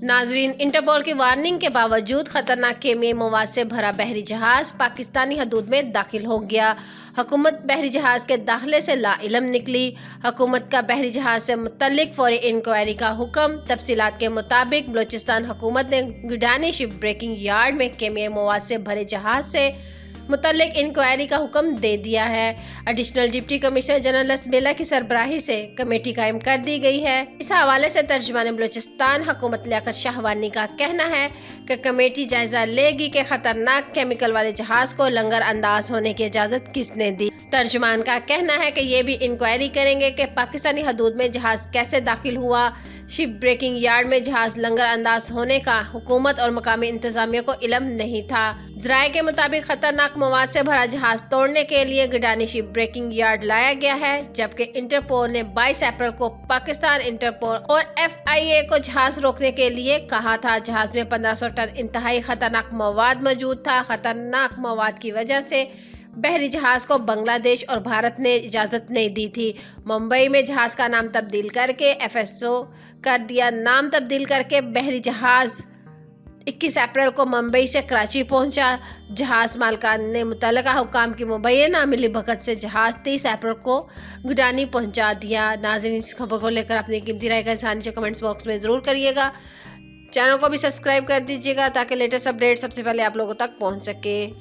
नाजरीन, इंटरपोल की वार्निंग के बावजूद खतरनाक केमियाई मवाद से भरा बहरी जहाज पाकिस्तानी हदूद में दाखिल हो गया। हुकूमत बहरी जहाज के दाखिले से लाइलम निकली। हुकूमत का बहरी जहाज से मुतल्लिक फौरी इंक्वायरी का हुक्म। तफसीलात के मुताबिक बलोचिस्तान हुकूमत ने गिडानी शिप ब्रेकिंग यार्ड में केमियाई मवाद से भरे जहाज से मुतल्लिक इंक्वायरी का हुक्म दे दिया है। Additional deputy commissioner general Lasbela की सरबराही से कमेटी कायम कर दी गई है। इस हवाले से तर्जुमान बलोचिस्तान हुकूमत लियाकत शाहवानी का कहना है कि कमेटी जायजा लेगी कि खतरनाक केमिकल वाले जहाज को लंगर अंदाज होने की इजाजत किसने दी। तर्जुमान का कहना है कि ये भी इंक्वायरी करेंगे कि पाकिस्तानी हदूद में जहाज कैसे दाखिल हुआ। शिप ब्रेकिंग यार्ड में जहाज लंगर अंदाज होने का हुकूमत और मकामी इंतजामिया को इल्म नहीं था। जराये के मुताबिक खतरनाक मवाद से भरा जहाज तोड़ने के लिए गिडानी शिप ब्रेकिंग यार्ड लाया गया है, जबकि इंटरपोल ने 22 अप्रैल को पाकिस्तान, इंटरपोल और FIA को जहाज रोकने के लिए कहा था। जहाज में 1500 टन इंतहाई खतरनाक मवाद मौजूद था। खतरनाक मवाद की वजह से बहरी जहाज को बांग्लादेश और भारत ने इजाजत नहीं दी थी। मुंबई में जहाज का नाम तब्दील करके FSO कर दिया। नाम तब्दील करके बहरी जहाज 21 अप्रैल को मुंबई से कराची पहुंचा। जहाज मालकान ने मुतल्लिका हुकाम की मुबैना मिली भगत से जहाज 23 अप्रैल को गिडानी पहुंचा दिया। नाज़रीन, इस खबर को लेकर अपनी कीमती राय का इज़हार नीचे कमेंट्स बॉक्स में जरूर करिएगा। चैनल को भी सब्सक्राइब कर दीजिएगा ताकि लेटेस्ट अपडेट सबसे पहले आप लोगों तक पहुंच सके।